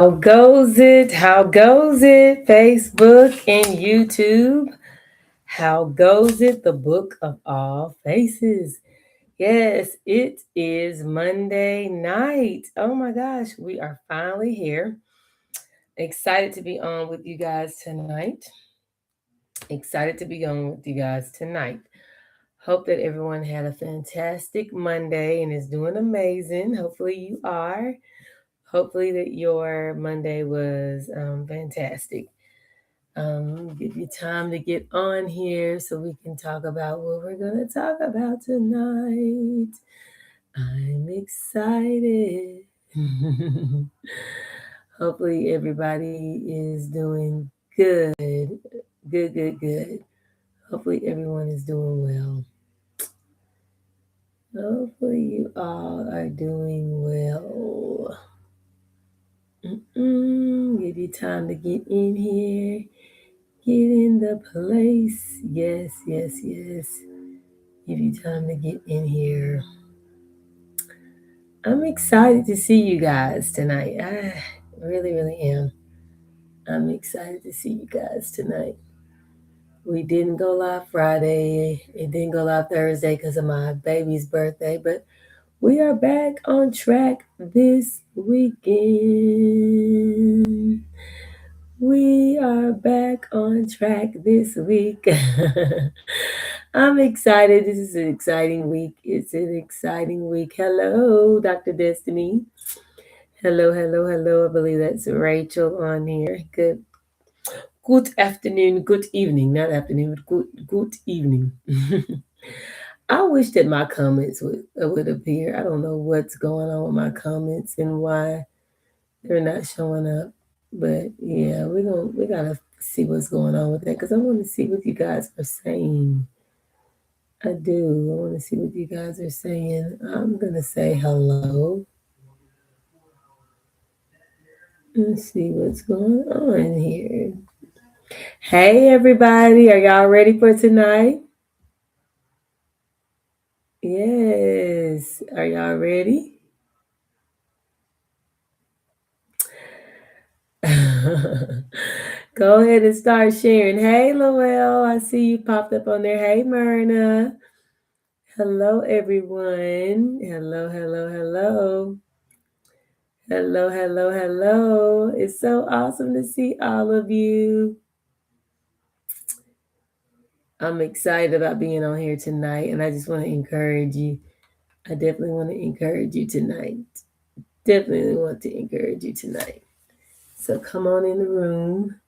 How goes it? How goes it? Facebook and YouTube. How goes it? The book of all faces. Yes, it is Monday night. Oh my gosh, we are finally here. Excited to be on with you guys tonight. Excited to be on with you guys tonight. Hope that everyone had a fantastic Monday and is doing amazing. Hopefully, you are. Hopefully, that your Monday was fantastic. Give you time to get on here so we can talk about what we're going to talk about tonight. I'm excited. Hopefully, everybody is doing good. Good, good, good. Hopefully, everyone is doing well. Hopefully, you all are doing well. Give you time to get in here. Get in the place. Yes, yes, yes. Give you time to get in here. I'm excited to see you guys tonight. I really, really am. I'm excited to see you guys tonight. We didn't go live Friday. It didn't go live Thursday because of my baby's birthday, but we are back on track this weekend. We are back on track this week. I'm excited. This is an exciting week. It's an exciting week. Hello, Dr. Destiny. Hello, hello, hello. I believe that's Rachel on here. Good afternoon, good evening. Not afternoon, but good evening. I wish that my comments would appear. I don't know what's going on with my comments and why they're not showing up. But yeah, we gotta see what's going on with that because I want to see what you guys are saying. I do. I want to see what you guys are saying. I'm gonna say hello and see what's going on here. Hey everybody, are y'all ready for tonight? Yes. Are y'all ready? Go ahead and start sharing. Hey, Lowell, I see you popped up on there. Hey, Myrna. Hello, everyone. Hello, hello, hello. Hello, hello, hello. It's so awesome to see all of you. I'm excited about being on here tonight, and I just want to encourage you. I definitely want to encourage you tonight. Definitely want to encourage you tonight. So come on in the room.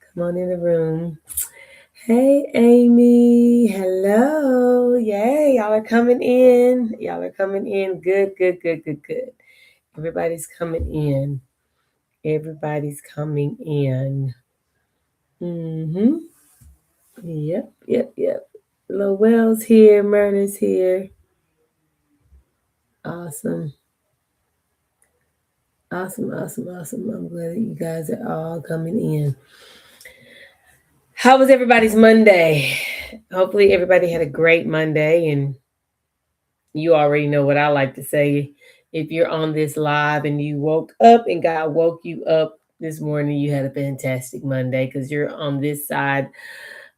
Come on in the room. Hey, Amy. Hello. Yay. Y'all are coming in. Y'all are coming in. Good, good, good, good, good. Everybody's coming in. Everybody's coming in. Mm-hmm. Yep, yep, yep. Lowell's here. Myrna's here. Awesome. Awesome, awesome, awesome. I'm glad that you guys are all coming in. How was everybody's Monday? Hopefully, everybody had a great Monday, and you already know what I like to say. If you're on this live and you woke up and God woke you up this morning, you had a fantastic Monday because you're on this side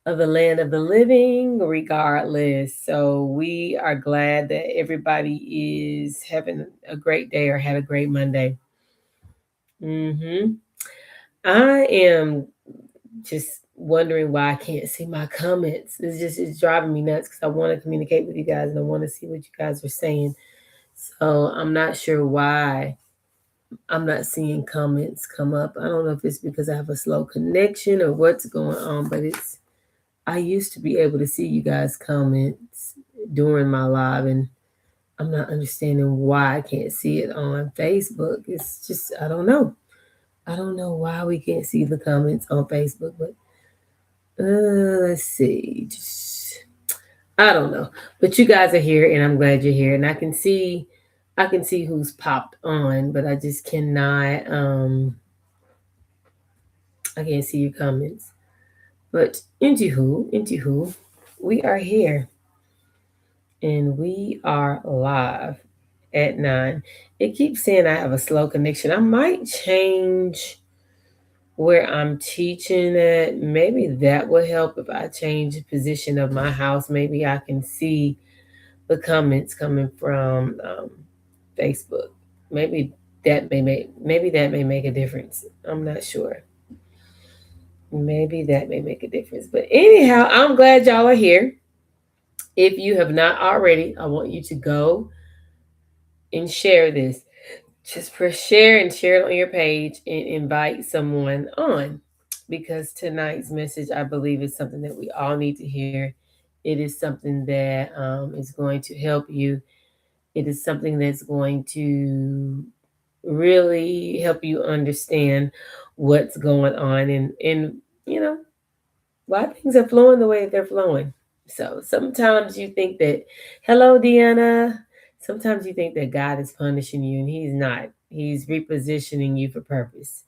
of the land of the living, regardless. So we are glad that everybody is having a great day or had a great Monday. I am just wondering why I can't see my comments. It's driving me nuts because I want to communicate with you guys and I want to see what you guys are saying. So I'm not sure why I'm not seeing comments come up. I don't know if it's because I have a slow connection or what's going on, but I used to be able to see you guys' comments during my live, and I'm not understanding why I can't see it on Facebook. It's just I don't know. I don't know why we can't see the comments on Facebook, but let's see. Just I don't know. But you guys are here and I'm glad you're here. And I can see who's popped on, but I just cannot I can't see your comments. But into who, we are here and we are live at 9. It keeps saying I have a slow connection. I might change where I'm teaching at. Maybe that will help if I change the position of my house. Maybe I can see the comments coming from Facebook. Maybe maybe that may make a difference. I'm not sure. Maybe that may make a difference. But anyhow, I'm glad y'all are here. If you have not already, I want you to go and share this. Just press share and share it on your page and invite someone on, because tonight's message, I believe, is something that we all need to hear. It is something that is going to help you. It is something that's going to really help you understand what's going on, and you know why things are flowing the way they're flowing. So sometimes you think that, hello, Deanna. Sometimes you think that God is punishing you, and He's not. He's repositioning you for purpose.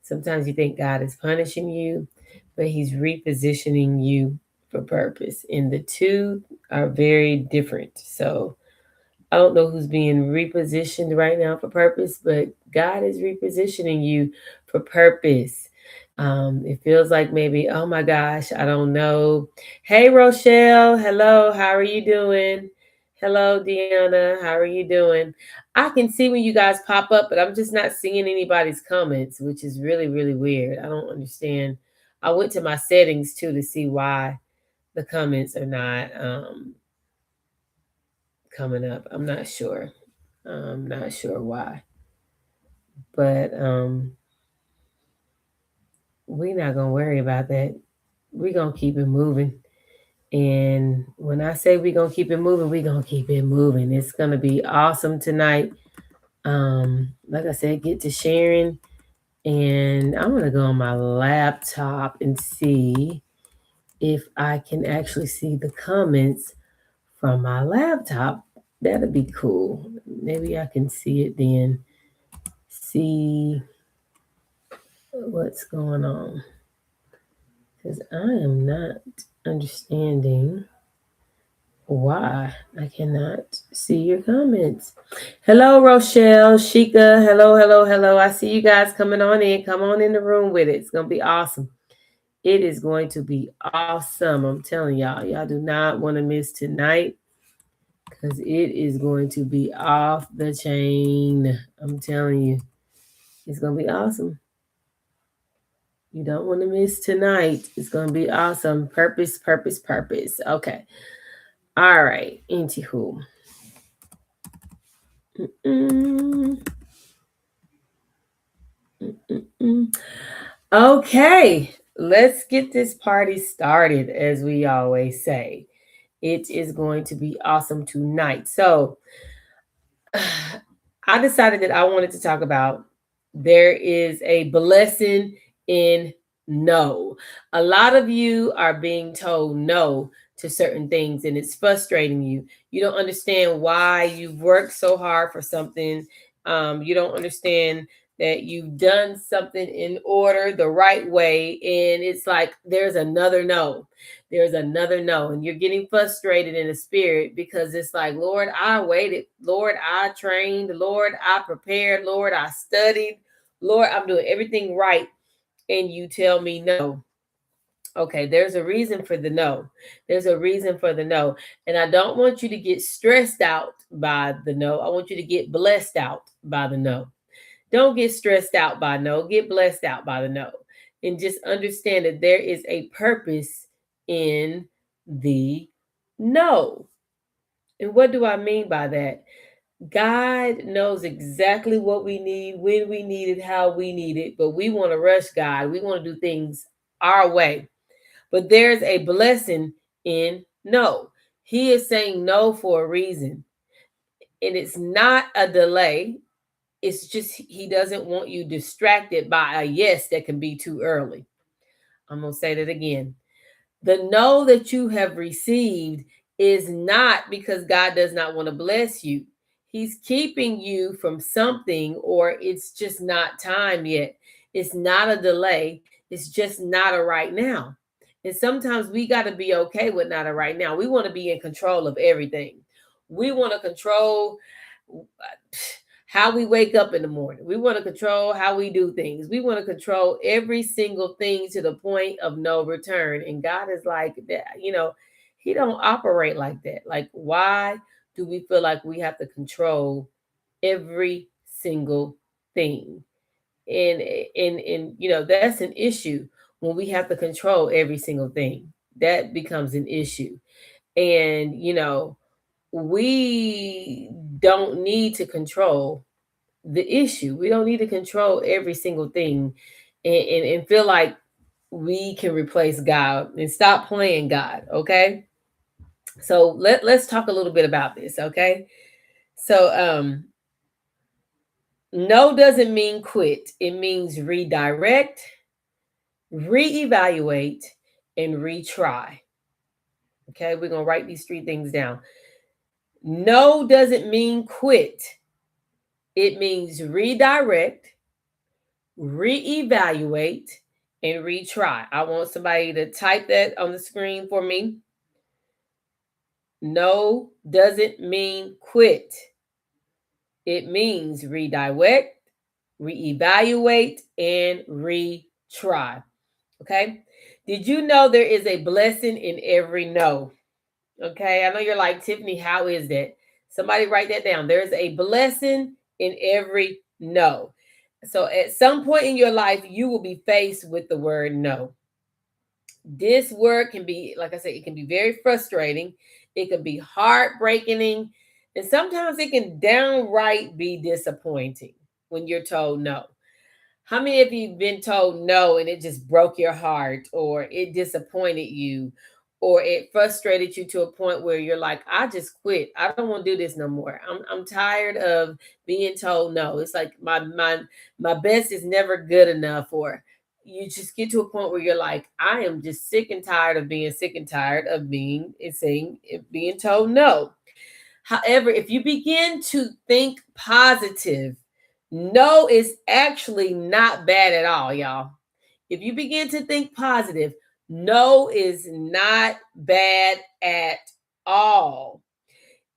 Sometimes you think God is punishing you, but He's repositioning you for purpose. And the two are very different. So I don't know who's being repositioned right now for purpose, but God is repositioning you for purpose. It feels like maybe, oh my gosh, I don't know. Hey, Rochelle. Hello. How are you doing? Hello, Deanna. How are you doing? I can see when you guys pop up, but I'm just not seeing anybody's comments, which is really, really weird. I don't understand. I went to my settings too to see why the comments are not coming up. I'm not sure. I'm not sure why, but we're not gonna worry about that. We're gonna keep it moving. And when I say we're gonna keep it moving, we're gonna keep it moving. It's gonna be awesome tonight. Like I said, get to sharing, and I'm gonna go on my laptop and see if I can actually see the comments from my laptop. That'd be cool. Maybe I can see it then. See what's going on, because I am not understanding why I cannot see your comments. Hello, Rochelle, Shika. Hello, hello, hello. I see you guys coming on in. Come on in the room with it. It's going to be awesome. It is going to be awesome. I'm telling y'all, y'all do not want to miss tonight, because it is going to be off the chain. I'm telling you, it's going to be awesome. You don't want to miss tonight. It's going to be awesome. Purpose, purpose, purpose. Okay. All right. Into who? Mm-mm. Mm-mm. Okay. Let's get this party started, as we always say. It is going to be awesome tonight. So, I decided that I wanted to talk about, there is a blessing in no. A lot of you are being told no to certain things, and it's frustrating you. You don't understand why you've worked so hard for something. You don't understand that you've done something in order the right way, and it's like there's another no. There's another no, and you're getting frustrated in the spirit, because it's like, Lord, I waited. Lord, I trained. Lord, I prepared. Lord, I studied. Lord, I'm doing everything right, and you tell me no. Okay, there's a reason for the no. There's a reason for the no. And I don't want you to get stressed out by the no. I want you to get blessed out by the no. Don't get stressed out by no. Get blessed out by the no. And just understand that there is a purpose in the no. And what do I mean by that? God knows exactly what we need, when we need it, how we need it, but we want to rush God. We want to do things our way. But there's a blessing in no. He is saying no for a reason. And it's not a delay. It's just He doesn't want you distracted by a yes that can be too early. I'm going to say that again. The no that you have received is not because God does not want to bless you. He's keeping you from something, or it's just not time yet. It's not a delay. It's just not a right now. And sometimes we got to be okay with not a right now. We want to be in control of everything. We want to control how we wake up in the morning. We want to control how we do things. We want to control every single thing to the point of no return. And God is like that, he don't operate like that. Like, why do we feel like we have to control every single thing? And that's an issue when we have to control every single thing. That becomes an issue. And we don't need to control the issue. We don't need to control every single thing and feel like we can replace God and stop playing God. Okay. So let's talk a little bit about this. Okay. So no doesn't mean quit. It means redirect, reevaluate, and retry. Okay, we're gonna write these three things down. No doesn't mean quit. It means redirect, reevaluate, and retry. I want somebody to type that on the screen for me. No doesn't mean quit. It means redirect, reevaluate, and retry. Okay. Did you know there is a blessing in every no? Okay. I know you're like, Tiffany, how is that? Somebody write that down. There's a blessing in every no. So at some point in your life, you will be faced with the word no. This word can be, like I said, it can be very frustrating. It can be heartbreaking. And sometimes it can downright be disappointing when you're told no. How many of you been told no and it just broke your heart, or it disappointed you, or it frustrated you to a point where you're like, I just quit. I don't want to do this no more. I'm tired of being told no. It's like my best is never good enough, or you just get to a point where you're like, I am just sick and tired of being sick and tired of being told no. However, if you begin to think positive, no is actually not bad at all, y'all. If you begin to think positive, no is not bad at all.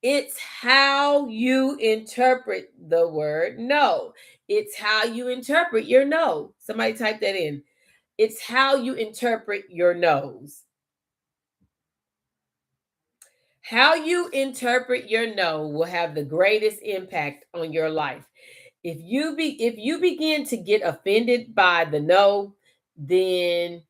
It's how you interpret the word no. It's how you interpret your no. Somebody type that in. It's how you interpret your no's. How you interpret your no will have the greatest impact on your life. If you begin to get offended by the no, then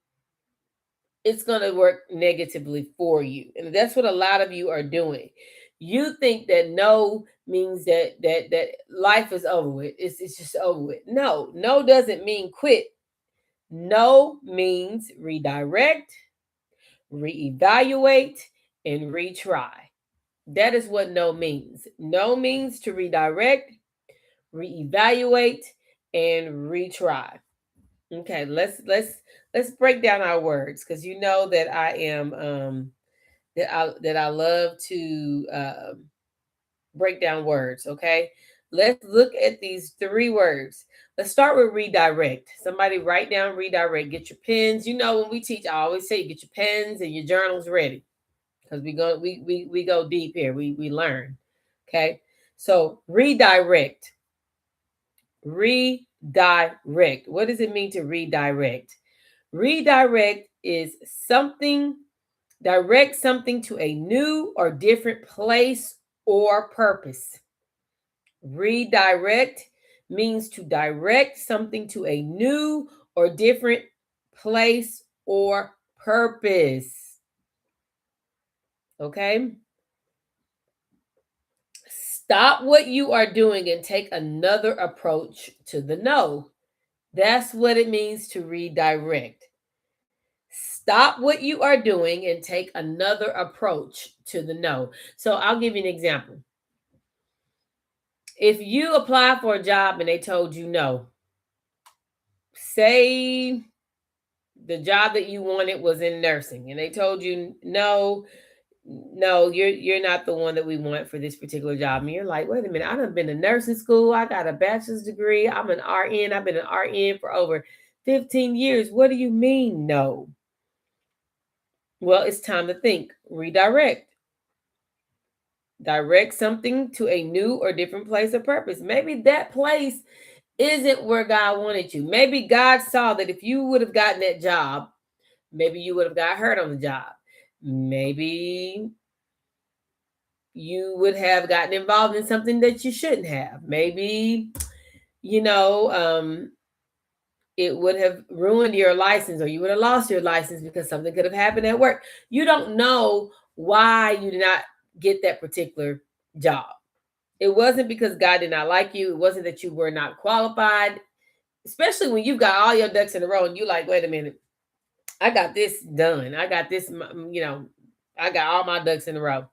it's going to work negatively for you. And that's what a lot of you are doing. You think that no means that life is over with. It's just over with. No doesn't mean quit. No means redirect, reevaluate, and retry. That is what no means. No means to redirect, reevaluate, and retry. Okay, let's break down our words, because you know that I am that I love to break down words. Okay, let's look at these three words. Let's start with redirect. Somebody write down redirect. Get your pens. You know, when we teach, I always say get your pens and your journals ready, because we go deep here. We learn. Okay, so redirect. Redirect. What does it mean to redirect? Redirect is direct something to a new or different place or purpose. Redirect means to direct something to a new or different place or purpose. Okay? Stop what you are doing and take another approach to the no. That's what it means to redirect. Stop what you are doing and take another approach to the no. So I'll give you an example. If you apply for a job and they told you no, say the job that you wanted was in nursing and they told you no, you're not the one that we want for this particular job. And you're like, wait a minute, I done been to nursing school. I got a bachelor's degree. I'm an RN. I've been an RN for over 15 years. What do you mean no? Well, it's time to think. Redirect. Direct something to a new or different place of purpose. Maybe that place isn't where God wanted you. Maybe God saw that if you would have gotten that job, maybe you would have got hurt on the job. Maybe you would have gotten involved in something that you shouldn't have. Maybe, you know, it would have ruined your license or you would have lost your license because something could have happened at work. You don't know why you did not get that particular job. It wasn't because God did not like you. It wasn't that you were not qualified, especially when you've got all your ducks in a row and you like, wait a minute, I got this done. I got this, I got all my ducks in a row.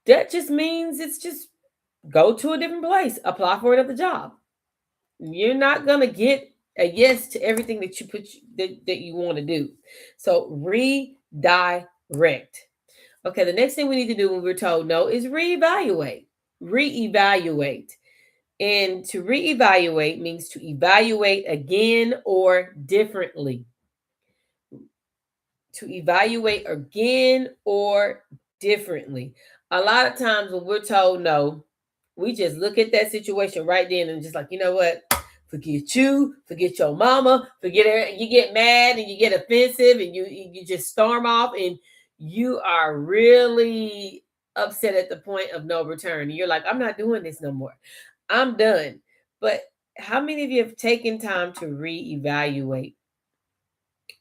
That just means it's just go to a different place, apply for another job. You're not going to get a yes to everything that you that you want to do. So redirect. Okay, the next thing we need to do when we're told no is reevaluate. Reevaluate. And to reevaluate means to evaluate again or differently. To evaluate again or differently. A lot of times when we're told no, we just look at that situation right then and just like, you know what? Forget you, forget your mama, forget her. You get mad and you get offensive and you just storm off and you are really upset at the point of no return. And you're like, I'm not doing this no more. I'm done. But how many of you have taken time to reevaluate?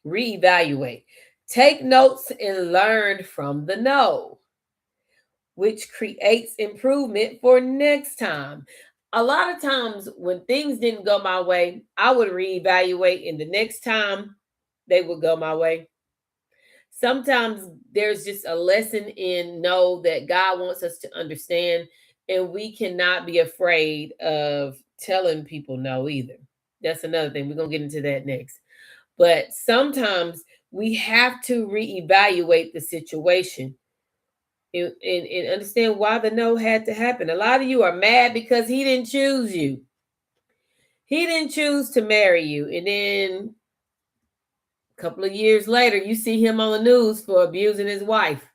Reevaluate. Take notes and learn from the no, which creates improvement for next time. A lot of times when things didn't go my way, I would reevaluate, and the next time they would go my way. Sometimes there's just a lesson in know that God wants us to understand, and we cannot be afraid of telling people no either. That's another thing. We're going to get into that next. But sometimes we have to reevaluate the situation and understand why the no had to happen. A lot of you are mad because he didn't choose you. He didn't choose to marry you. And then a couple of years later, you see him on the news for abusing his wife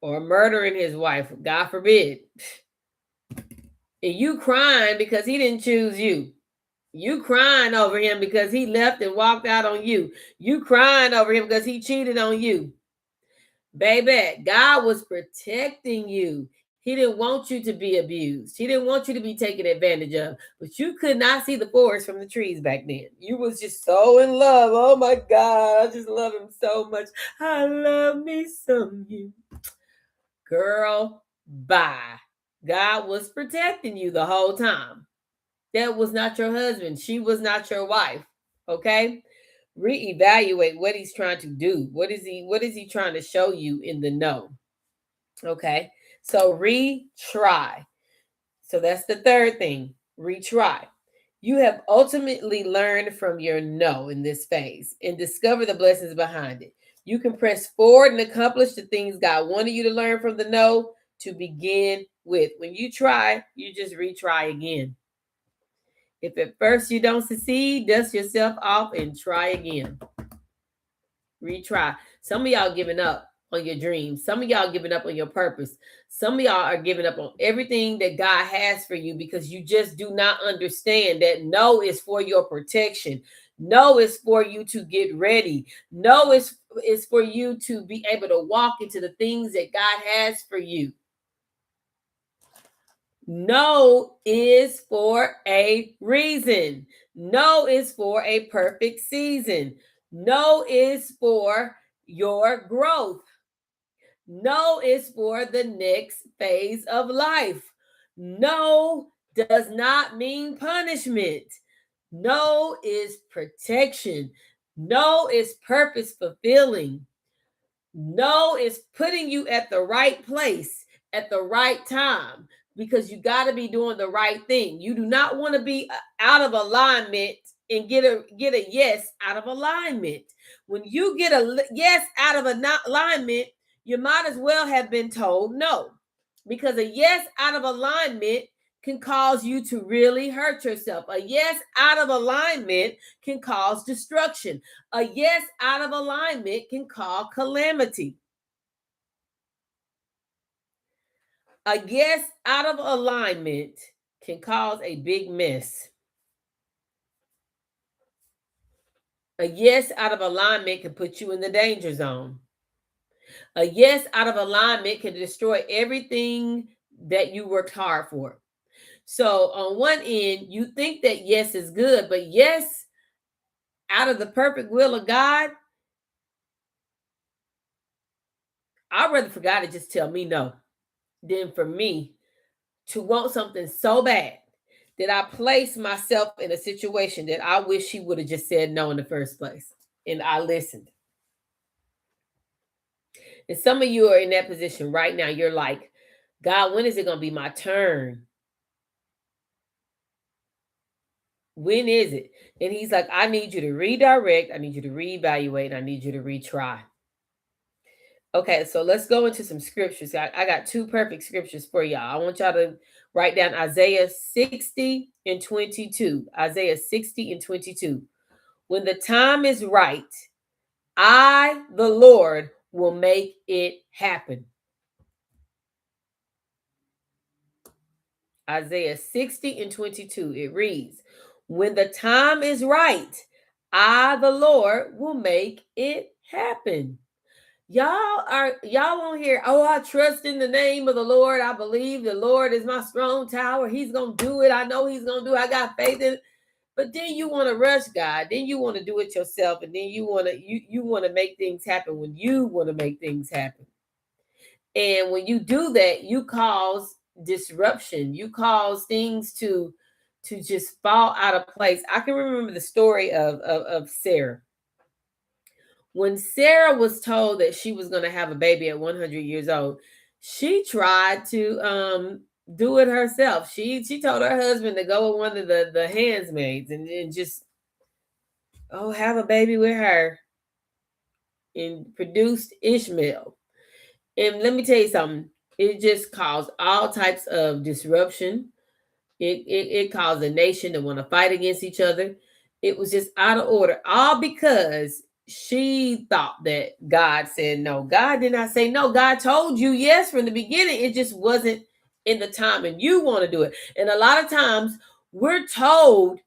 or murdering his wife, God forbid. And you crying because he didn't choose you. You crying over him because he left and walked out on you. You crying over him because he cheated on you. Baby, God was protecting you. He didn't want you to be abused. He didn't want you to be taken advantage of. But you could not see the forest from the trees back then. You was just so in love. Oh my God, I just love him so much. I love me some you. Girl, bye. God was protecting you the whole time. That was not your husband. She was not your wife. Okay? Reevaluate what he's trying to do. What is he trying to show you in the no? Okay? So retry. So that's the third thing. Retry. You have ultimately learned from your no in this phase and discover the blessings behind it. You can press forward and accomplish the things God wanted you to learn from the no to begin with. When you try, you just retry again. If at first you don't succeed, dust yourself off and try again. Retry. Some of y'all giving up on your dreams. Some of y'all giving up on your purpose. Some of y'all are giving up on everything that God has for you because you just do not understand that no is for your protection. No is for you to get ready. No is for you to be able to walk into the things that God has for you. No is for a reason. No is for a perfect season. No is for your growth. No is for the next phase of life. No does not mean punishment. No is protection. No is purpose fulfilling. No is putting you at the right place at the right time because you got to be doing the right thing. You do not want to be out of alignment and get a yes out of alignment. When you get a yes out of alignment, you might as well have been told no, because a yes out of alignment can cause you to really hurt yourself. A yes out of alignment can cause destruction. A yes out of alignment can cause calamity. A yes out of alignment can cause a big mess. A yes out of alignment can put you in the danger zone. A yes out of alignment can destroy everything that you worked hard for. So, on one end, you think that yes is good, but yes out of the perfect will of God, I'd rather for God to just tell me no than for me to want something so bad that I place myself in a situation that I wish He would have just said no in the first place. And I listened. And some of you are in that position right now. You're like, God, when is it going to be my turn? When is it? And He's like, I need you to redirect. I need you to reevaluate. I need you to retry. Okay, so let's go into some scriptures. I got two perfect scriptures for y'all. I want y'all to write down Isaiah 60 and 22. Isaiah 60 and 22. When the time is right, I, the Lord, will make it happen. Isaiah 60 and 22. It reads, when the time is right, I, the Lord, will make it happen. Y'all on here, oh, I trust in the name of the Lord. I believe the Lord is my strong tower. He's gonna do it. I know He's gonna do it. I got faith in it. But then you want to rush God. Then you want to do it yourself, and then you want to make things happen when you want to make things happen. And when you do that, you cause disruption. You cause things to just fall out of place. I can remember the story of Sarah. When Sarah was told that she was going to have a baby at 100 years old, she tried to do it herself. She told her husband to go with one of the handsmaids and just have a baby with her, and produced Ishmael. And let me tell you something, it just caused all types of disruption. It caused a nation to want to fight against each other. It was just out of order, all because she thought that God said no. God did not say no. God told you yes from the beginning. It just wasn't in the time, and you want to do it. And a lot of times we're told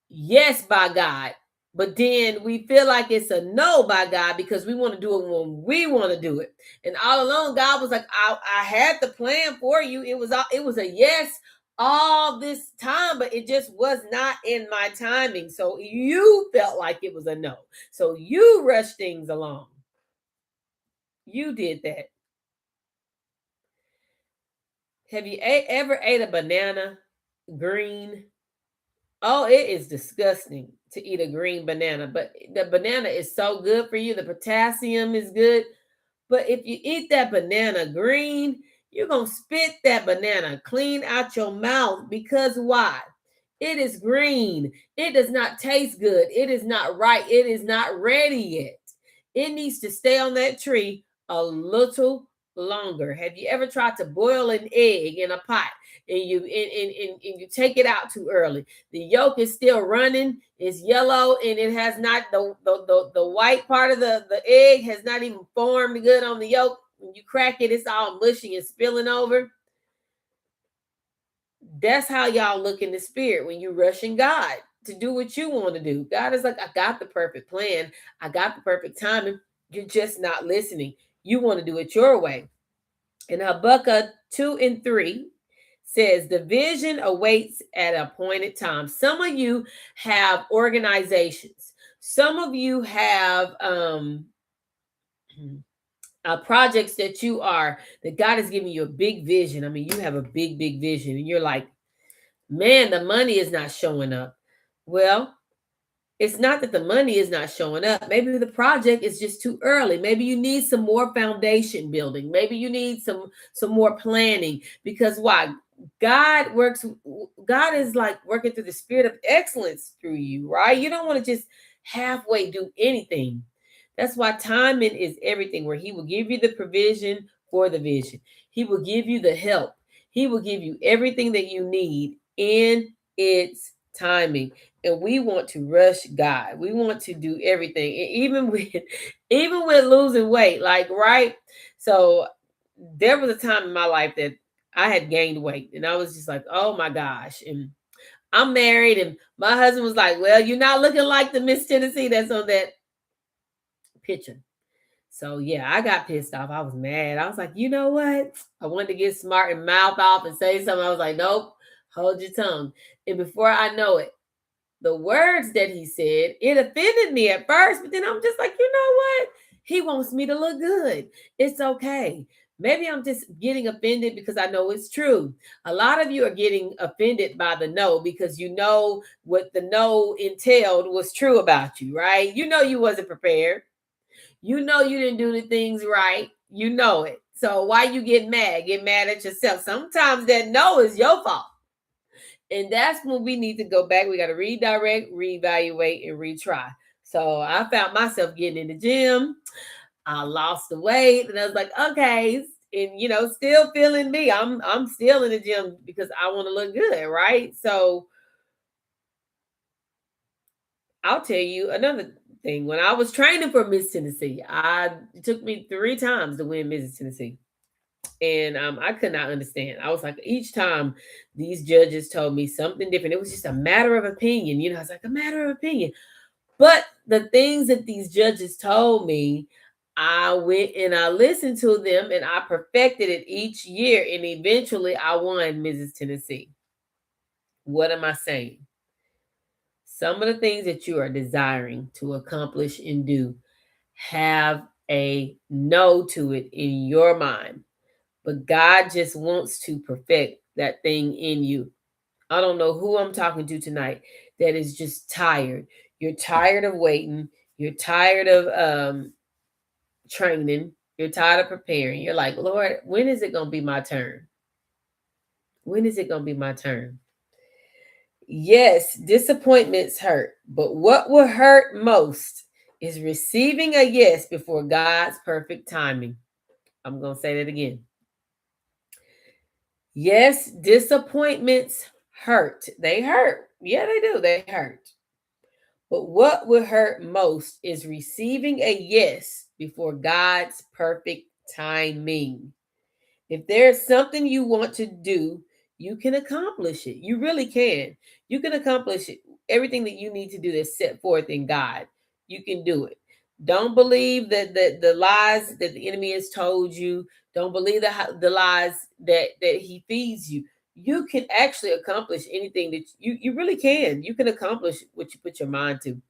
yes by God, but then we feel like it's a no by God because we want to do it when we want to do it. And all along, God was like, I had the plan for you. It was a yes all this time, but it just was not in my timing. So you felt like it was a no. So you rushed things along. You did that. Have you ever ate a banana green? Oh, it is disgusting to eat a green banana, but the banana is so good for you. The potassium is good. But if you eat that banana green, you're going to spit that banana clean out your mouth because why? It is green. It does not taste good. It is not right. It is not ready yet. It needs to stay on that tree a little longer. Have you ever tried to boil an egg in a pot and you take it out too early? The yolk is still running, it's yellow, and it has not the white part of the egg has not even formed good on the yolk. When you crack it, it's all mushy and spilling over. That's how y'all look in the spirit when you're rushing God to do what you want to do. God is like, I got the perfect plan, I got the perfect timing. You're just not listening. You want to do it your way. And Habakkuk 2 and 3 says, the vision awaits at an appointed time. Some of you have organizations. Some of you have projects that God is giving you a big vision. I mean, you have a big, big vision, and you're like, man, the money is not showing up. Well, it's not that the money is not showing up. Maybe the project is just too early. Maybe you need some more foundation building. Maybe you need some more planning. Because why? God is like working through the spirit of excellence through you, right? You don't want to just halfway do anything. That's why timing is everything, where He will give you the provision for the vision. He will give you the help. He will give you everything that you need in its timing. And we want to rush God. We want to do everything, even with losing weight, like, right? So there was a time in my life that I had gained weight, and I was just like, oh my gosh. And I'm married, and my husband was like, well, you're not looking like the Miss Tennessee that's on that picture. So yeah, I got pissed off. I was mad. I was like, you know what? I wanted to get smart and mouth off and say something. I was like, nope, hold your tongue. And before I know it, the words that he said, it offended me at first, but then I'm just like, you know what? He wants me to look good. It's okay. Maybe I'm just getting offended because I know it's true. A lot of you are getting offended by the no because you know what the no entailed was true about you, right? You know you wasn't prepared. You know you didn't do the things right. You know it. So why you get mad? Get mad at yourself. Sometimes that no is your fault. And that's when we need to go back. We got to redirect, reevaluate, and retry. So I found myself getting in the gym. I lost the weight, and I was like, okay, and still feeling me. I'm still in the gym because I want to look good, right? So I'll tell you another thing. When I was training for Miss Tennessee, it took me 3 times to win Miss Tennessee. And I could not understand. I was like, each time these judges told me something different, it was just a matter of opinion. It's like a matter of opinion. But the things that these judges told me, I went and I listened to them and I perfected it each year. And eventually I won Mrs. Tennessee. What am I saying? Some of the things that you are desiring to accomplish and do have a no to it in your mind, but God just wants to perfect that thing in you. I don't know who I'm talking to tonight that is just tired. You're tired of waiting. You're tired of training. You're tired of preparing. You're like, Lord, when is it going to be my turn? When is it going to be my turn? Yes, disappointments hurt, but what will hurt most is receiving a yes before God's perfect timing. I'm going to say that again. Yes, disappointments hurt. They hurt. Yeah, they do. They hurt. But what will hurt most is receiving a yes before God's perfect timing. If there's something you want to do, you can accomplish it. You really can. You can accomplish it. Everything that you need to do that's set forth in God. You can do it. Don't believe that the lies that the enemy has told you. Don't believe the lies that he feeds you. You can actually accomplish anything that you really can. You can accomplish what you put your mind to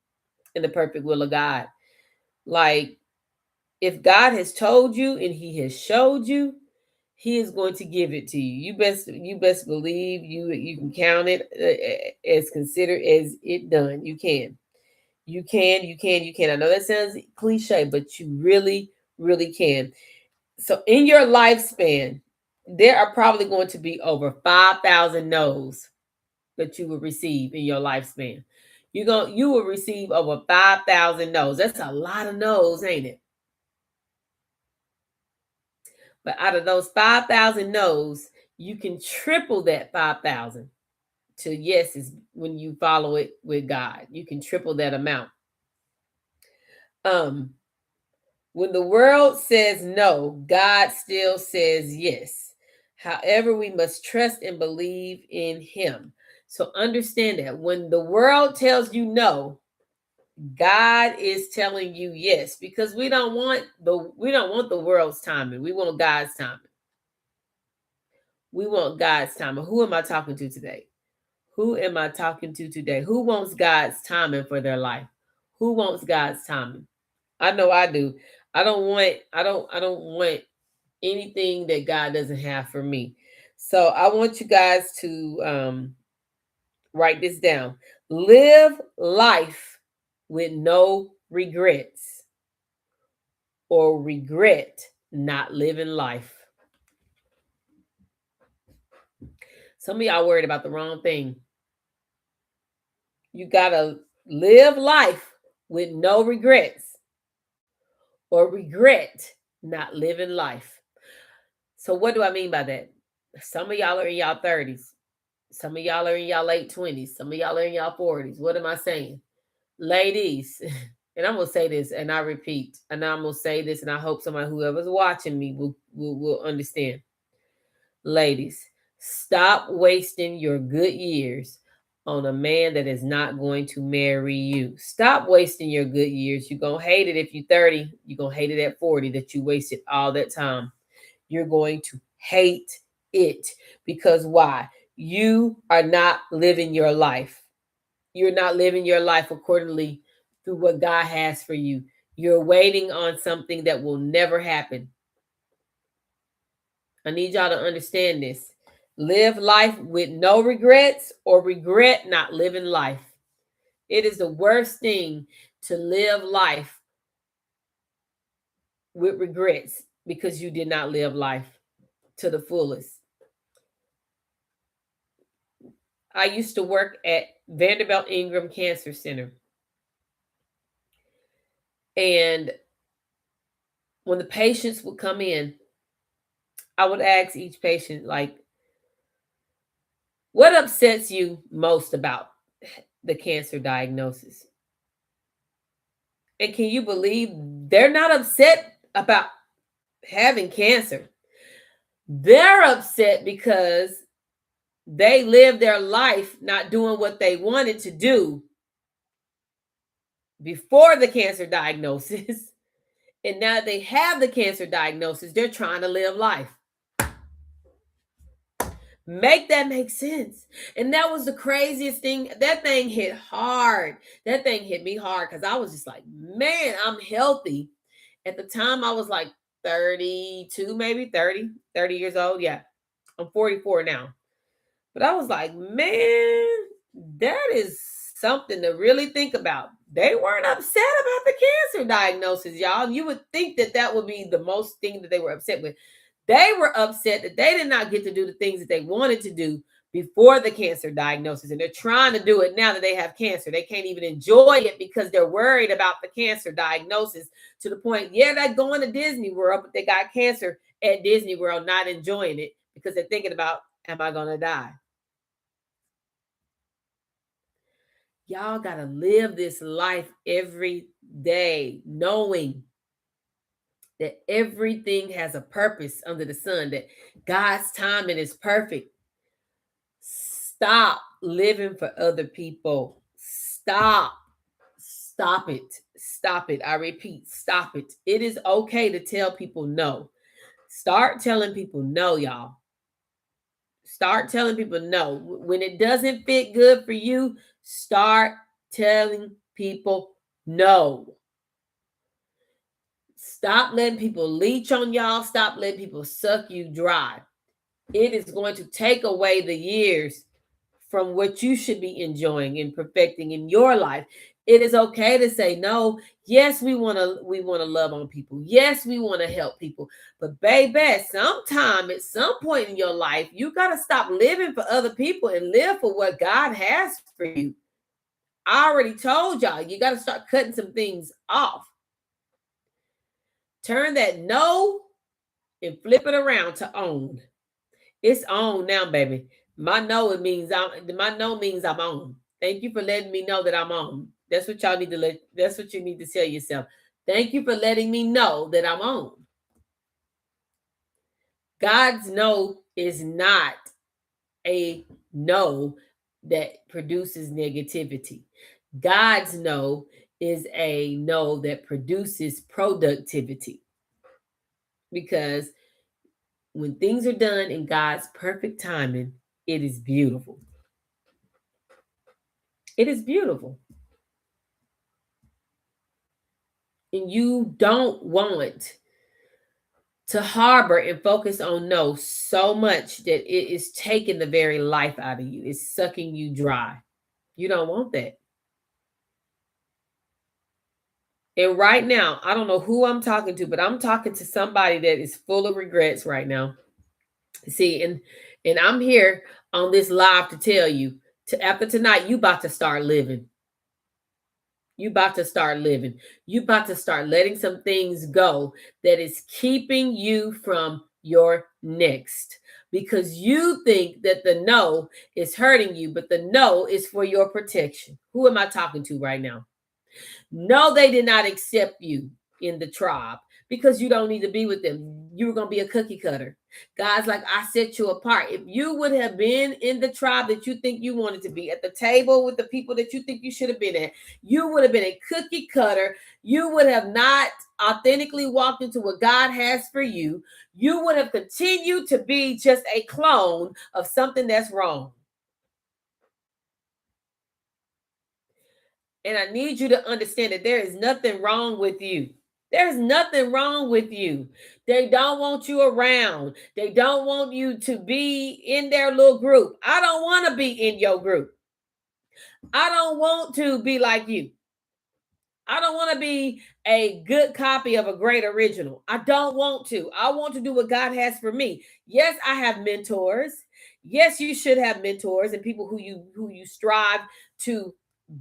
in the perfect will of God. Like, if God has told you and he has showed you, he is going to give it to you. You best believe you can count it as considered as it done. You can. You can. I know that sounds cliche, but you really, really can. So in your lifespan, there are probably going to be over 5,000 no's that you will receive in your lifespan. You will receive over 5,000 no's. That's a lot of no's, ain't it? But out of those 5,000 no's, you can triple that 5,000 to yeses when you follow it with God. You can triple that amount. Um, when the world says no, God still says yes. However, we must trust and believe in him. So understand that when the world tells you no, God is telling you yes, because we don't want the world's timing. We want God's timing. We want God's timing. Who am I talking to today? Who am I talking to today? Who wants God's timing for their life? Who wants God's timing? I know I do. I don't want anything that God doesn't have for me. So I want you guys to write this down. Live life with no regrets, or regret not living life. Some of y'all worried about the wrong thing. You got to live life with no regrets, or regret not living life. So, what do I mean by that? Some of y'all are in y'all 30s. Some of y'all are in y'all late 20s. Some of y'all are in y'all 40s. What am I saying? Ladies, And I'm gonna say this, and I repeat, and I'm gonna say this, and I hope somebody, whoever's watching me, will understand. Ladies, stop wasting your good years on a man that is not going to marry you. Stop wasting your good years. You're gonna hate it if you're 30. You're gonna hate it at 40 that you wasted all that time. You're going to hate it because why? You are not living your life. You're not living your life accordingly through what God has for you. You're waiting on something that will never happen. I need y'all to understand this. Live life with no regrets or regret not living life. It is the worst thing to live life with regrets because you did not live life to the fullest. I used to work at Vanderbilt Ingram Cancer Center. And when the patients would come in, I would ask each patient, like, what upsets you most about the cancer diagnosis? And can you believe they're not upset about having cancer? They're upset because they lived their life not doing what they wanted to do before the cancer diagnosis. And now they have the cancer diagnosis, they're trying to live life. Make that make sense. And that was the craziest thing. That thing hit hard. That thing hit me hard because I was just like, man, I'm healthy. At the time, I was like 32, maybe 30 years old. Yeah, I'm 44 now. But I was like, man, that is something to really think about. They weren't upset about the cancer diagnosis, y'all. You would think that that would be the most thing that they were upset with. They were upset that they did not get to do the things that they wanted to do before the cancer diagnosis. And they're trying to do it now that they have cancer. They can't even enjoy it because they're worried about the cancer diagnosis to the point, yeah, they're going to Disney World, but they got cancer at Disney World, not enjoying it because they're thinking about, am I going to die? Y'all got to live this life every day, knowing that everything has a purpose under the sun, that God's timing is perfect. Stop living for other people. Stop. Stop it. Stop it. I repeat, stop it. It is okay to tell people no. Start telling people no, y'all. Start telling people no. When it doesn't fit good for you, start telling people no. Stop letting people leech on y'all. Stop letting people suck you dry. It is going to take away the years from what you should be enjoying and perfecting in your life. It is okay to say no. Yes, we want to love on people. Yes, we want to help people. But baby, sometime at some point in your life, you got to stop living for other people and live for what God has for you. I already told y'all, you got to start cutting some things off. Turn that no and flip it around to own. It's on now, baby. My no means I'm on. Thank you for letting me know that I'm on. That's what y'all need to let. That's what you need to tell yourself. Thank you for letting me know that I'm on. God's no is not a no that produces negativity. God's no is a no that produces productivity. Because when things are done in God's perfect timing, it is beautiful. It is beautiful. And you don't want to harbor and focus on no so much that it is taking the very life out of you. It's sucking you dry. You don't want that. And right now, I don't know who I'm talking to, but I'm talking to somebody that is full of regrets right now. See, and I'm here on this live to tell you, after tonight, you about to start living. You about to start living. You about to start letting some things go that is keeping you from your next. Because you think that the no is hurting you, but the no is for your protection. Who am I talking to right now? No, they did not accept you in the tribe because you don't need to be with them. You were going to be a cookie cutter. God's like, I set you apart. If you would have been in the tribe that you think you wanted to be, at the table with the people that you think you should have been at, you would have been a cookie cutter. You would have not authentically walked into what God has for you. You would have continued to be just a clone of something that's wrong. And I need you to understand that there is nothing wrong with you. There's nothing wrong with you. They don't want you around. They don't want you to be in their little group. I don't want to be in your group. I don't want to be like you. I don't want to be a good copy of a great original. I don't want to. I want to do what God has for me. Yes, I have mentors. Yes, you should have mentors and people who you strive to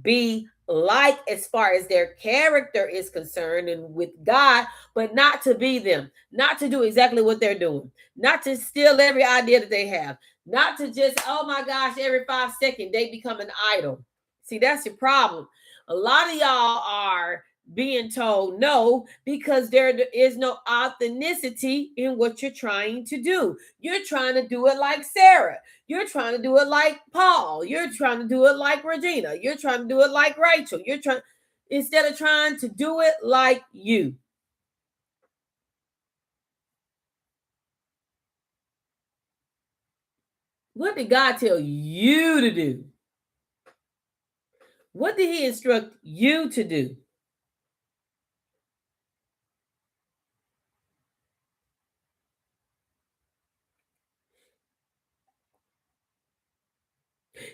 be like as far as their character is concerned and with God, but not to be them, not to do exactly what they're doing, not to steal every idea that they have, not to just, oh my gosh, every 5 seconds they become an idol. See, that's your problem. A lot of y'all are being told no because there is no authenticity in what you're trying to do. You're trying to do it like Sarah. You're trying to do it like Paul. You're trying to do it like Regina. You're trying to do it like Rachel. You're trying, instead of trying to do it like you. What did God tell you to do? What did He instruct you to do?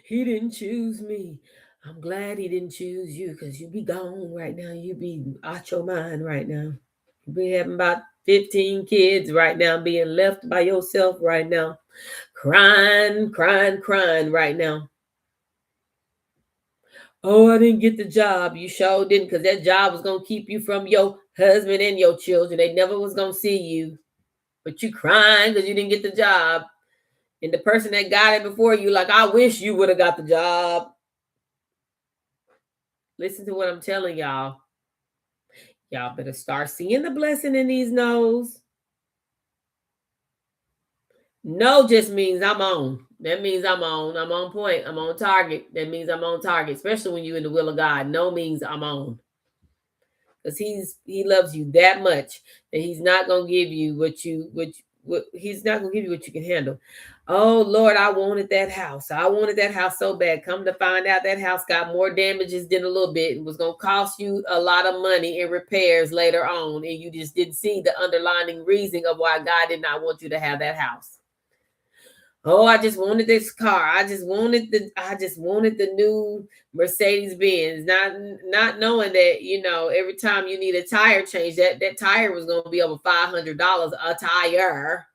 He didn't choose me. I'm glad he didn't choose you because you be gone right now. You be out your mind right now. You be having about 15 kids right now, being left by yourself right now, crying, crying, crying right now. Oh, I didn't get the job. You sure didn't, because that job was gonna keep you from your husband and your children. They never was gonna see you. But you crying because you didn't get the job. And the person that got it before you, like, I wish you would have got the job. Listen to what I'm telling y'all. Y'all better start seeing the blessing in these no's. No just means I'm on. That means I'm on. I'm on point. I'm on target. That means I'm on target, especially when you're in the will of God. No means I'm on. Because he loves you that much that he's not gonna give you what he's not gonna give you what you can handle. Oh Lord, I wanted that house. I wanted that house so bad. Come to find out that house got more damages than a little bit. It was gonna cost you a lot of money in repairs later on, and you just didn't see the underlying reason of why God did not want you to have that house. Oh, I just wanted this car. I just wanted the new Mercedes Benz. Not knowing that, every time you need a tire change, that tire was gonna be over $500 a tire.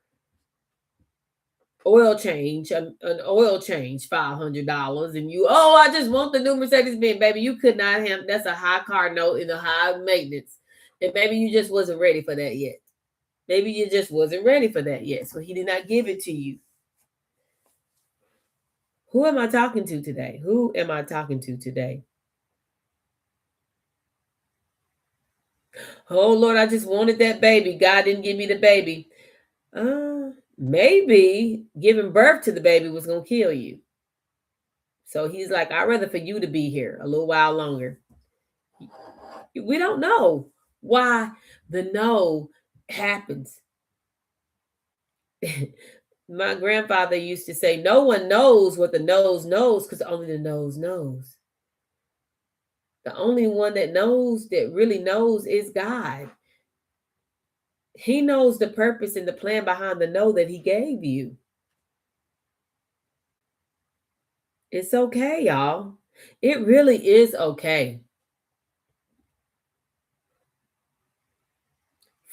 Oil change, an oil change, $500. And I just want the new Mercedes Benz, baby. You could not have that's a high car note and a high maintenance. And maybe you just wasn't ready for that yet. Maybe you just wasn't ready for that yet. So he did not give it to you. Who am I talking to today? Who am I talking to today? Oh Lord, I just wanted that baby. God didn't give me the baby. Maybe giving birth to the baby was gonna kill you. So he's like, I'd rather for you to be here a little while longer. We don't know why the no happens. My grandfather used to say, no one knows what the nose knows because only the nose knows. The only one that knows, that really knows, is God. He knows the purpose and the plan behind the no that he gave you. It's okay, y'all. It really is okay.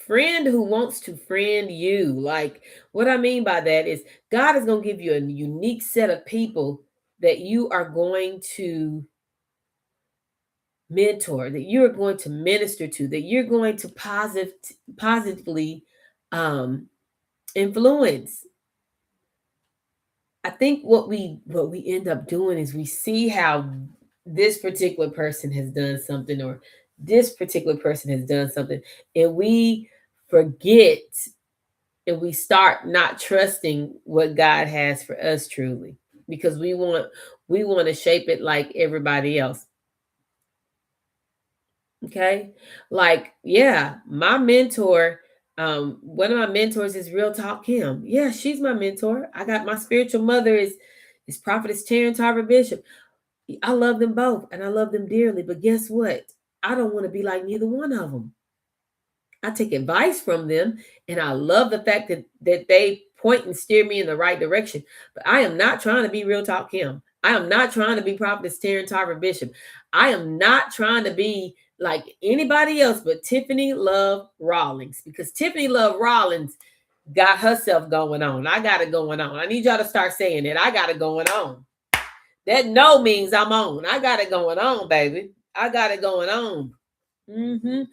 Friend who wants to friend you. Like, what I mean by that is God is going to give you a unique set of people that you are going to mentor, that you're going to minister to, that you're going to positively influence. I think what we end up doing is we see how this particular person has done something, or this particular person has done something, and we forget, and we start not trusting what God has for us truly, because we want to shape it like everybody else. Okay. Like, yeah, my mentor, one of my mentors is Real Talk Kim. Yeah, she's my mentor. I got my spiritual mother is Prophetess Terrence Harvard Bishop. I love them both and I love them dearly. But guess what? I don't want to be like neither one of them. I take advice from them, and I love the fact that they point and steer me in the right direction. But I am not trying to be Real Talk Kim. I am not trying to be Prophetess Terrence Harvard Bishop. I am not trying to be like anybody else but Tiffany Love Rawlings, because Tiffany Love Rawlings got herself going on. I got it going on. I need y'all to start saying it. I got it going on. That no means I'm on. I got it going on, baby. I got it going on. Mm-hmm.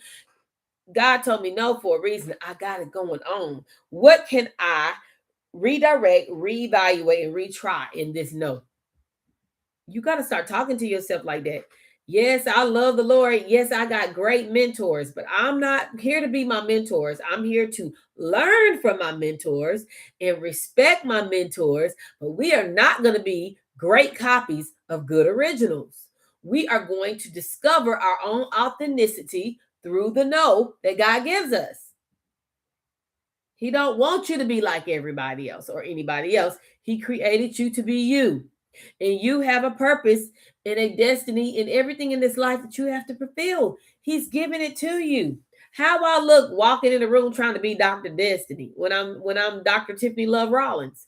God told me no for a reason. I got it going on. What can I redirect, reevaluate, and retry in this no? You got to start talking to yourself like that. Yes, I love the Lord. Yes, I got great mentors, but I'm not here to be my mentors. I'm here to learn from my mentors and respect my mentors, but we are not going to be great copies of good originals. We are going to discover our own authenticity through the no that God gives us. He don't want you to be like everybody else or anybody else. He created you to be you. And you have a purpose and a destiny in everything in this life that you have to fulfill. He's giving it to you. How I look walking in the room trying to be Dr. Destiny when I'm Dr. Tiffany Love Rawlings?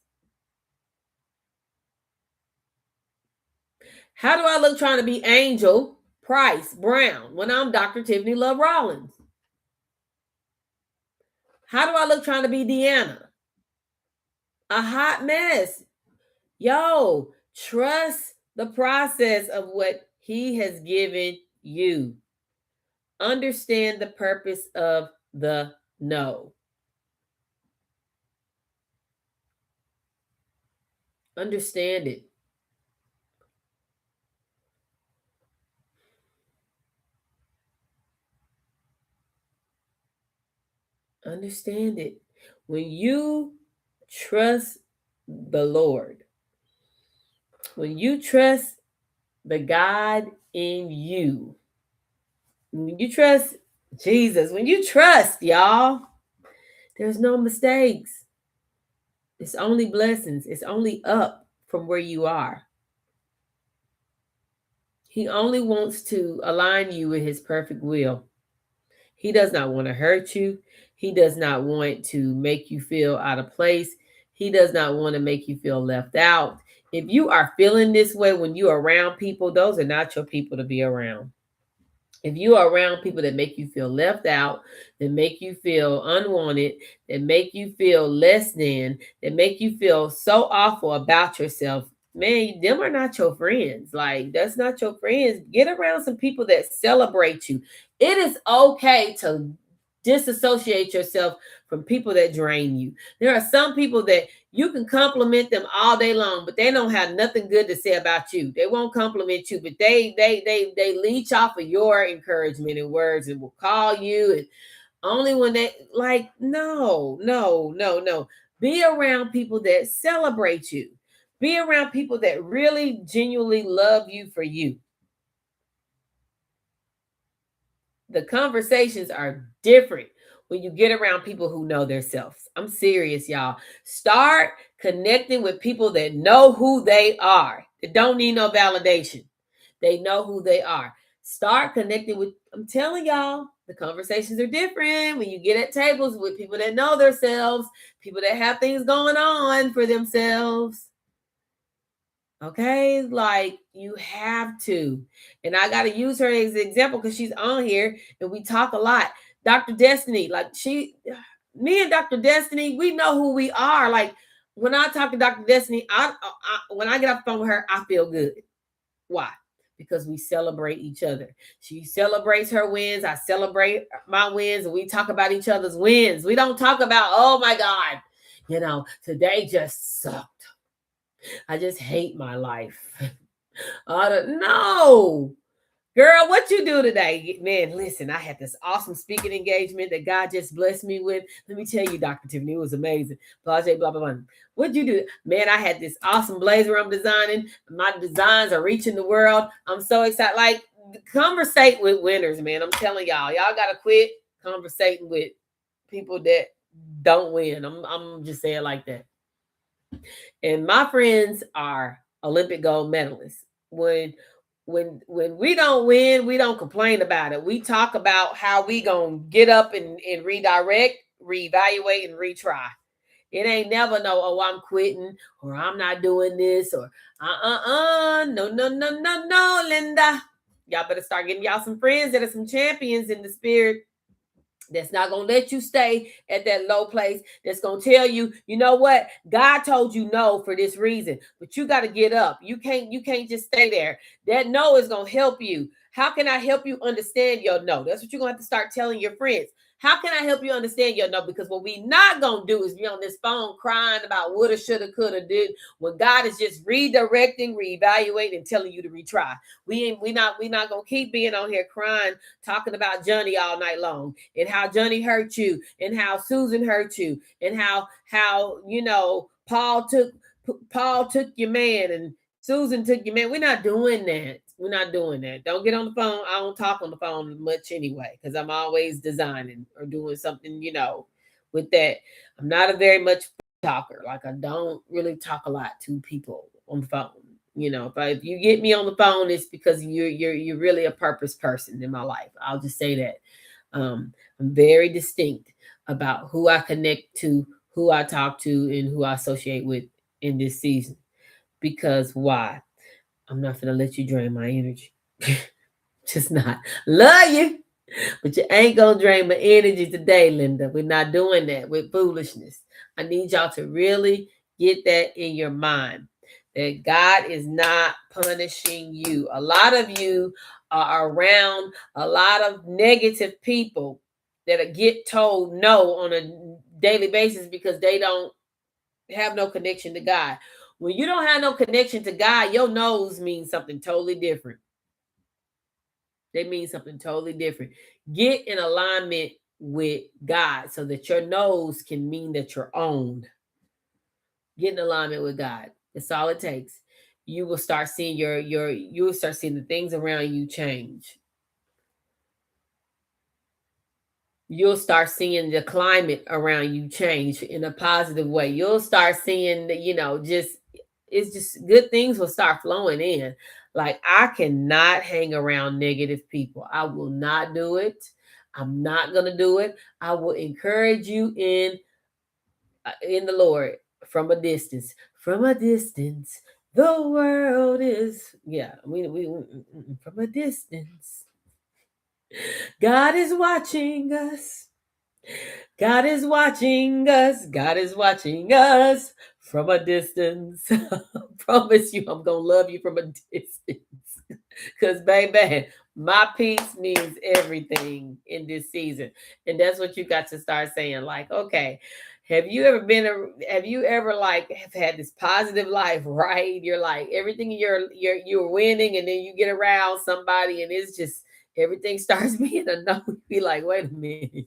How do I look trying to be Angel Price Brown when I'm Dr. Tiffany Love Rawlings? How do I look trying to be Deanna? A hot mess. Yo, trust the process of what he has given you. Understand the purpose of the no. Understand it. Understand it. When you trust the Lord, when you trust the God in you, when you trust Jesus, when you trust, y'all, there's no mistakes. It's only blessings. It's only up from where you are. He only wants to align you with his perfect will. He does not want to hurt you. He does not want to make you feel out of place. He does not want to make you feel left out. If you are feeling this way when you're around people, those are not your people to be around. If you are around people that make you feel left out, that make you feel unwanted, that make you feel less than, that make you feel so awful about yourself, man, them are not your friends. Like, that's not your friends. Get around some people that celebrate you. It is okay to disassociate yourself from people that drain you. There are some people that you can compliment them all day long, but they don't have nothing good to say about you. They won't compliment you, but they leech off of your encouragement and words and will call you, and only when they like, no, no, no, no. Be around people that celebrate you. Be around people that really genuinely love you for you. The conversations are different when you get around people who know themselves. I'm serious, y'all. Start connecting with people that know who they are. They don't need no validation. They know who they are. Start connecting with, I'm telling y'all, the conversations are different when you get at tables with people that know themselves, people that have things going on for themselves. Okay, like you have to. And I got to use her as an example because she's on here and we talk a lot. Dr. Destiny, like me and Dr. Destiny, we know who we are. Like when I talk to Dr. Destiny, when I get off the phone with her, I feel good. Why? Because we celebrate each other. She celebrates her wins. I celebrate my wins, and we talk about each other's wins. We don't talk about, oh my God, today just sucked. I just hate my life. No. Girl, what you do today? Man, listen, I had this awesome speaking engagement that God just blessed me with. Let me tell you, Dr. Tiffany, it was amazing. Blah, blah, blah, blah. What'd you do? Man, I had this awesome blazer I'm designing. My designs are reaching the world. I'm so excited. Like, conversate with winners, man. I'm telling y'all got to quit conversating with people that don't win. I'm just saying like that. And my friends are Olympic gold medalists. When we don't win, we don't complain about it. We talk about how we gonna get up and redirect, reevaluate, and retry. It ain't never no, oh, I'm quitting or I'm not doing this or no, Linda. Y'all better start getting y'all some friends that are some champions in the spirit that's not going to let you stay at that low place, that's going to tell you, you know what, God told you no for this reason, but you got to get up. You can't just stay there. That no is going to help you. How can I help you understand your no? That's what you're going to have to start telling your friends. How can I help you understand your no? Because what we not going to do is be on this phone crying about woulda, shoulda, coulda, did, when God is just redirecting, reevaluating, and telling you to retry. We not going to keep being on here crying, talking about Johnny all night long, and how Johnny hurt you, and how Susan hurt you, and how Paul took your man, and Susan took your man. We're not doing that. We're not doing that. Don't get on the phone. I don't talk on the phone much anyway, because I'm always designing or doing something, with that. I'm not a very much talker. Like, I don't really talk a lot to people on the phone. If you get me on the phone, it's because you're really a purpose person in my life. I'll just say that. I'm very distinct about who I connect to, who I talk to, and who I associate with in this season. Because why? I'm not gonna let you drain my energy. Just not. Love you, but you ain't gonna drain my energy today, Linda. We're not doing that with foolishness. I need y'all to really get that in your mind, that God is not punishing you. A lot of you are around a lot of negative people that get told no on a daily basis because they don't have no connection to God. When you don't have no connection to God, your nose means something totally different. They mean something totally different. Get in alignment with God so that your nose can mean that you're owned. Get in alignment with God. That's all it takes. You will start seeing you will start seeing the things around you change. You'll start seeing the climate around you change in a positive way. You'll start seeing that, it's just good things will start flowing in. Like, I cannot hang around negative people. I will not do it. I'm not going to do it. I will encourage you in the Lord from a distance. From a distance, the world is, yeah, we from a distance. God is watching us. God is watching us. God is watching us from a distance. I promise you, I'm going to love you from a distance. Because, baby, my peace means everything in this season. And that's what you got to start saying. Like, okay, have you ever like have had this positive life, right? You're like, everything you're winning, and then you get around somebody and it's just everything starts being a no. You be like, wait a minute.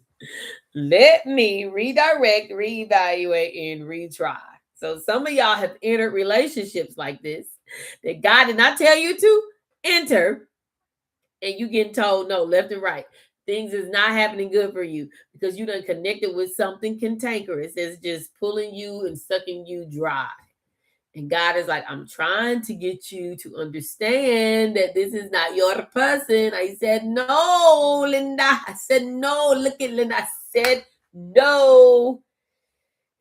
Let me redirect, reevaluate, and retry. So some of y'all have entered relationships like this that God did not tell you to enter, and you getting told no left and right. Things is not happening good for you because you done connected with something cantankerous that's just pulling you and sucking you dry. And God is like, I'm trying to get you to understand that this is not your person. I said, no, Linda. I said, no. Look at Linda. I said, no.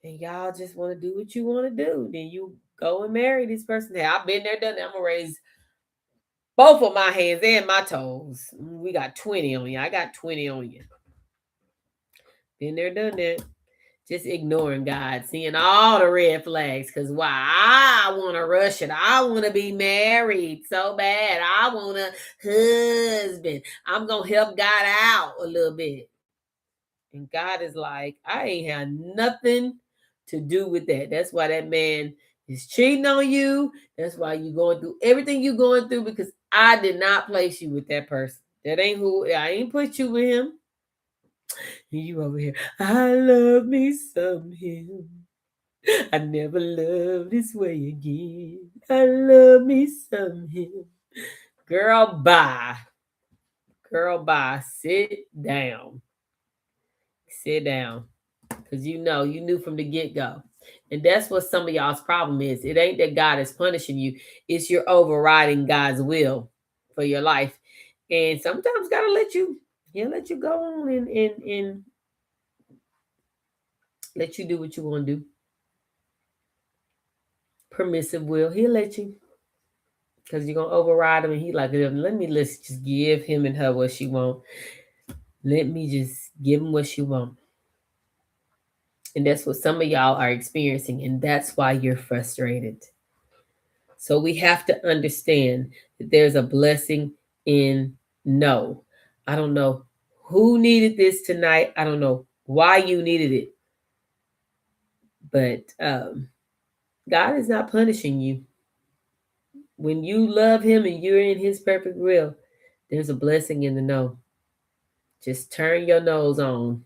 And y'all just want to do what you want to do. Then you go and marry this person. Hey, I've been there, done that. I'm going to raise both of my hands and my toes. We got 20 on you. I got 20 on you. Been there, done that. Just ignoring God, seeing all the red flags. Because why? I want to rush it. I want to be married so bad. I want a husband. I'm going to help God out a little bit. And God is like, I ain't had nothing to do with that. That's why that man He's cheating on you. That's why you're going through everything you're going through, because I did not place you with that person. That ain't who I ain't put you with him. And you over here. I love me some him. I never loved this way again. I love me some him. Girl, bye. Girl, bye. Sit down. Sit down. Because you knew from the get go. And that's what some of y'all's problem is. It ain't that God is punishing you, it's you're overriding God's will for your life. And sometimes he'll let you go on and let you do what you want to do. Permissive will, he'll let you. Because you're gonna override him, and let's just give him and her what she want. Let me just give him what she want. And that's what some of y'all are experiencing, and that's why you're frustrated. So we have to understand that there's a blessing in no. I don't know who needed this tonight. I don't know why you needed it. But God is not punishing you. When you love him and you're in his perfect will, there's a blessing in the no. Just turn your nose on.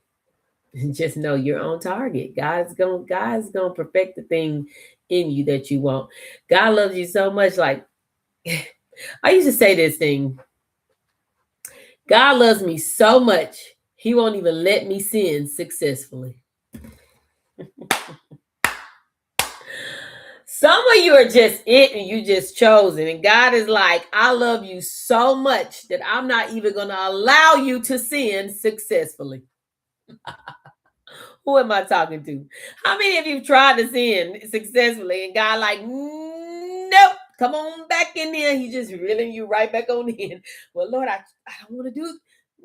And just know you're on target. God's gonna perfect the thing in you that you want. God loves you so much. Like I used to say this thing. God loves me so much, he won't even let me sin successfully. Some of you are just it and you just chosen. And God is like, I love you so much that I'm not even going to allow you to sin successfully. Who am I talking to? How many of you tried to sin successfully and God like, nope, come on back in there. He's just reeling you right back on in. Well, Lord, I don't want to do it.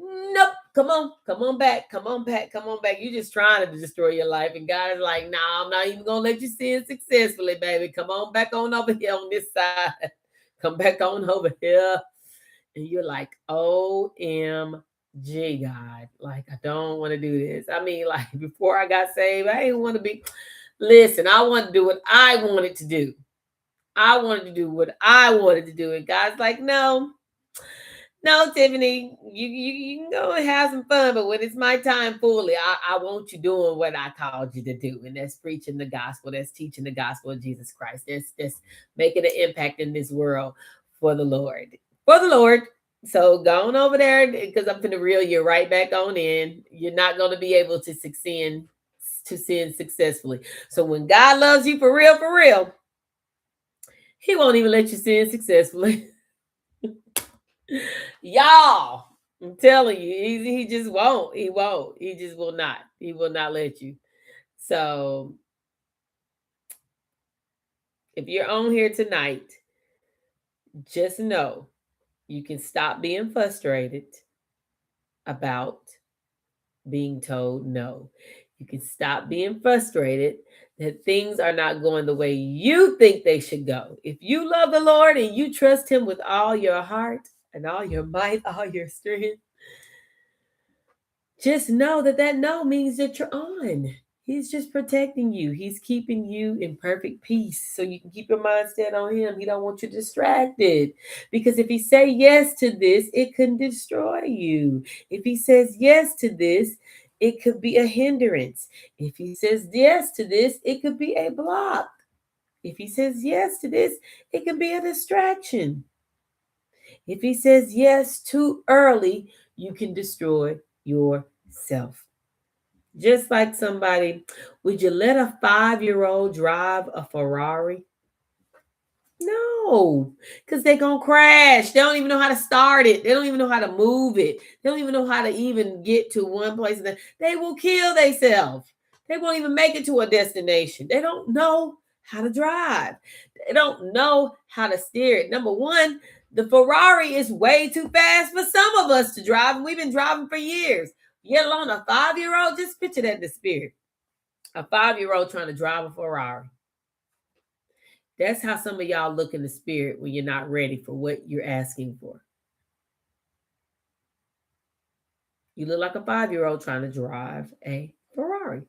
Nope, come on back. You're just trying to destroy your life. And God is like, nah, I'm not even going to let you sin successfully, baby. Come on back on over here on this side. Come back on over here. And you're like, OMG, God. Like, I don't want to do this. I mean, like, before I got saved, I didn't want to be. Listen, I wanted to do what I wanted to do. I wanted to do what I wanted to do. And God's like, no, Tiffany, you can go and have some fun, but when it's my time fully, I want you doing what I called you to do. And that's preaching the gospel. That's teaching the gospel of Jesus Christ. That's making an impact in this world for the Lord. For the Lord. So go on over there, because I'm going to reel you right back on in. You're not going to be able to sin successfully. So when God loves you for real, he won't even let you sin successfully. Y'all, I'm telling you, he just won't. He won't. He just will not. He will not let you. So if you're on here tonight, just know you can stop being frustrated about being told no. You can stop being frustrated that things are not going the way you think they should go. If you love the Lord and you trust him with all your heart and all your might, all your strength, just know that no means that you're on. He's just protecting you. He's keeping you in perfect peace so you can keep your mind set on him. He don't want you distracted. Because if he say yes to this, it can destroy you. If he says yes to this, it could be a hindrance. If he says yes to this, it could be a block. If he says yes to this, it could be a distraction. If he says yes too early, you can destroy yourself. Just like somebody, would you let a 5-year-old drive a Ferrari? No, because they're going to crash. They don't even know how to start it. They don't even know how to move it. They don't even know how to even get to one place. They will kill themselves. They won't even make it to a destination. They don't know how to drive. They don't know how to steer it. Number one, the Ferrari is way too fast for some of us to drive, and we've been driving for years. Yet alone a 5-year-old, just picture that in the spirit. A 5-year-old trying to drive a Ferrari. That's how some of y'all look in the spirit when you're not ready for what you're asking for. You look like a 5-year-old trying to drive a Ferrari.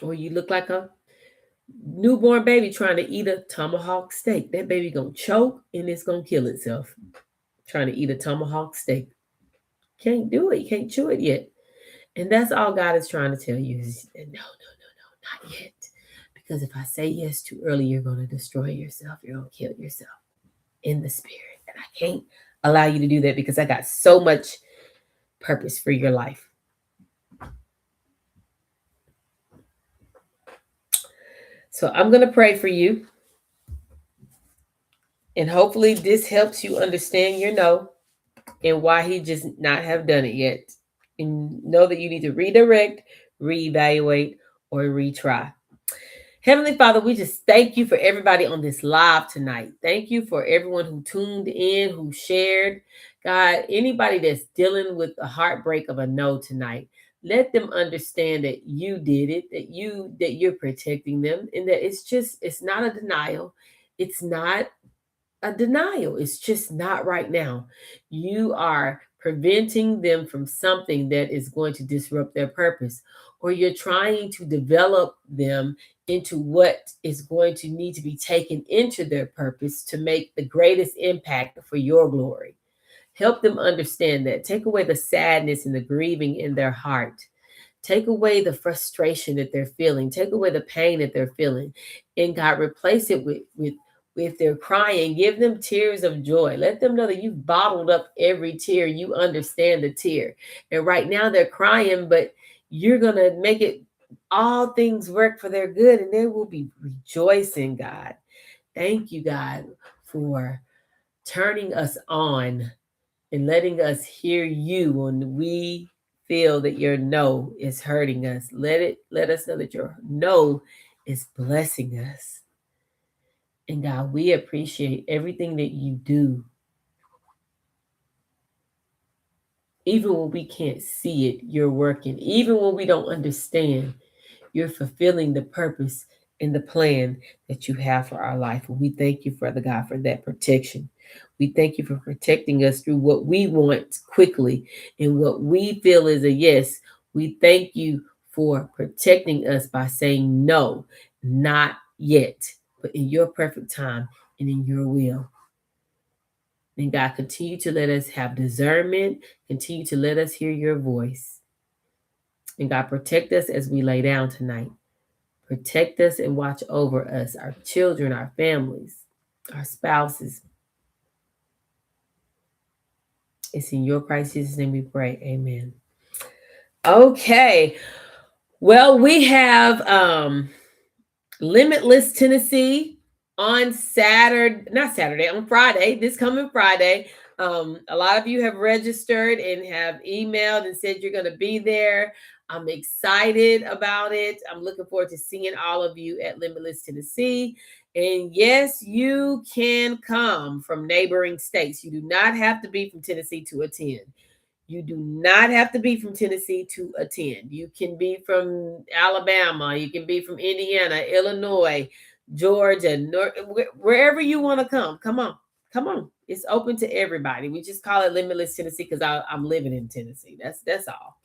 or you look like a newborn baby trying to eat a tomahawk steak. That baby gonna choke and it's gonna kill itself trying to eat a tomahawk steak. Can't do it. You can't chew it yet. And that's all God is trying to tell you is no, no, no, no, not yet. Because if I say yes too early, you're going to destroy yourself. You're going to kill yourself in the spirit. And I can't allow you to do that because I got so much purpose for your life. So I'm going to pray for you. And hopefully this helps you understand your no and why he just not have done it yet. And know that you need to redirect, reevaluate, or retry. Heavenly Father, we just thank you for everybody on this live tonight. Thank you for everyone who tuned in, who shared. God, anybody that's dealing with the heartbreak of a no tonight, let them understand that you did it, that you're protecting them, and that it's not a denial. It's not a denial. It's just not right now. You are preventing them from something that is going to disrupt their purpose, or you're trying to develop them into what is going to need to be taken into their purpose to make the greatest impact for your glory. Help them understand that. Take away the sadness and the grieving in their heart. Take away the frustration that they're feeling. Take away the pain that they're feeling. And God, replace it with if they're crying, give them tears of joy. Let them know that you've bottled up every tear. You understand the tear. And right now they're crying, but you're going to make it all things work for their good and they will be rejoicing, God. Thank you, God, for turning us on and letting us hear you when we feel that your no is hurting us. Let us know that your no is blessing us. And God, we appreciate everything that you do. Even when we can't see it, you're working. Even when we don't understand, you're fulfilling the purpose and the plan that you have for our life. And we thank you, Father God, for that protection. We thank you for protecting us through what we want quickly and what we feel is a yes. We thank you for protecting us by saying no, not yet, but in your perfect time and in your will. And God, continue to let us have discernment, continue to let us hear your voice. And God, protect us as we lay down tonight. Protect us and watch over us, our children, our families, our spouses. It's in your Christ Jesus' name we pray. Amen. Okay. Well, we have Limitless Tennessee on on Friday, this coming Friday. A lot of you have registered and have emailed and said you're going to be there. I'm excited about it. I'm looking forward to seeing all of you at Limitless Tennessee. And yes, you can come from neighboring states. You do not have to be from Tennessee to attend. You do not have to be from Tennessee to attend. You can be from Alabama. You can be from Indiana, Illinois, Georgia, wherever you want to come. Come on. Come on. It's open to everybody. We just call it Limitless Tennessee because I'm living in Tennessee. That's all.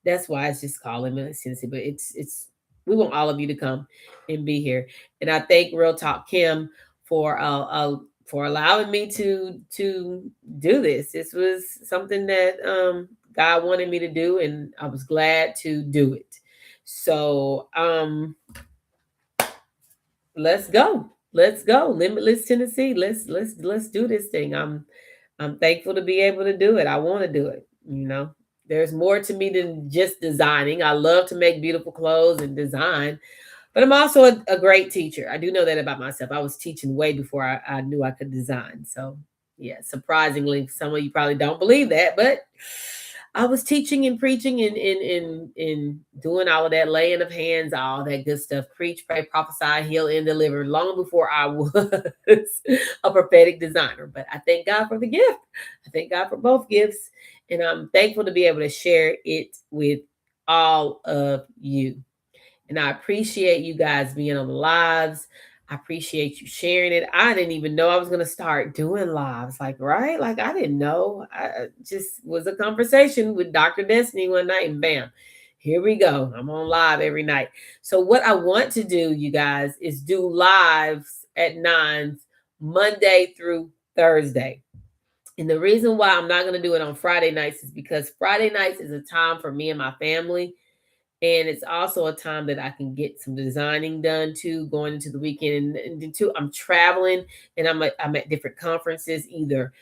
That's why it's just called Limitless Tennessee. But it's we want all of you to come and be here. And I thank Real Talk Kim for allowing me to do this. This was something that God wanted me to do, and I was glad to do it. So let's go. Let's go. Limitless Tennessee. Let's do this thing. I'm thankful to be able to do it. I want to do it. There's more to me than just designing. I love to make beautiful clothes and design, but I'm also a great teacher. I do know that about myself. I was teaching way before I knew I could design. So, yeah, surprisingly, some of you probably don't believe that, but I was teaching and preaching and doing all of that, laying of hands, all that good stuff. Preach, pray, prophesy, heal, and deliver long before I was a prophetic designer. But I thank God for the gift. I thank God for both gifts. And I'm thankful to be able to share it with all of you. And I appreciate you guys being on the lives. I appreciate you sharing it. I didn't even know I was going to start doing lives. Right? I didn't know. I just was a conversation with Dr. Destiny one night and bam, Here we go. I'm on live every night. So what I want to do, you guys, is do lives at 9 Monday through Thursday. And the reason why I'm not going to do it on Friday nights is because Friday nights is a time for me and my family. And it's also a time that I can get some designing done too, going into the weekend. And too, I'm traveling and I'm at different conferences, either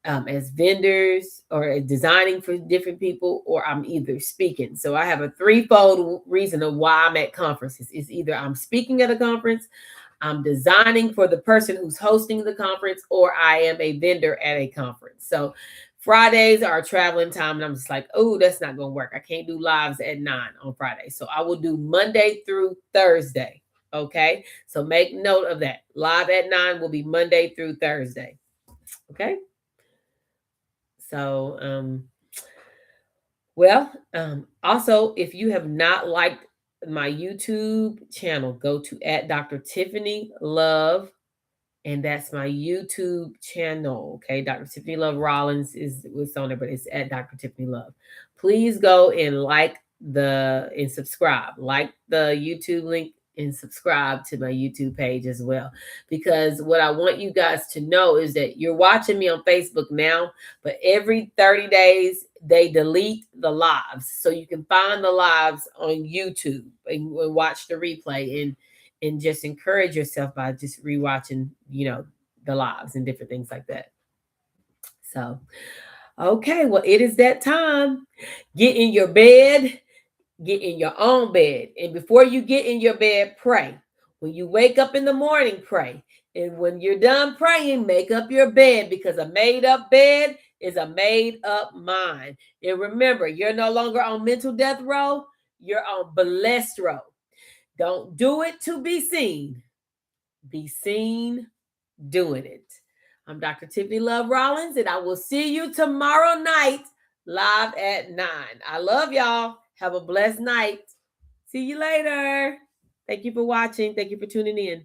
as vendors or designing for different people, or I'm either speaking. So I have a threefold reason of why I'm at conferences. It's either I'm speaking at a conference, I'm designing for the person who's hosting the conference, or I am a vendor at a conference. So Fridays are traveling time, and I'm just like, oh, that's not going to work. I can't do lives at 9 on Friday. So I will do Monday through Thursday. Okay. So make note of that. Live at 9 will be Monday through Thursday. Okay. So, also, if you have not liked my YouTube channel, go to at Dr. Tiffany Love, and that's my YouTube channel. Okay, Dr. Tiffany Love Rollins is what's on there, but it's at Dr. Tiffany Love. Please go and subscribe. Like the YouTube link and subscribe to my YouTube page as well. Because what I want you guys to know is that you're watching me on Facebook now, but every 30 days they delete the lives. So you can find the lives on YouTube and watch the replay and just encourage yourself by just rewatching, the lives and different things like that. So, okay, well, it is that time. Get in your bed, get in your own bed. And before you get in your bed, pray. When you wake up in the morning, pray. And when you're done praying, make up your bed, because a made up bed is a made up mind. And remember, you're no longer on mental death row, you're on blessed row. Don't do it to be seen. Be seen doing it. I'm Dr. Tiffany Love Rollins, and I will see you tomorrow night live at 9. I love y'all. Have a blessed night. See you later. Thank you for watching. Thank you for tuning in.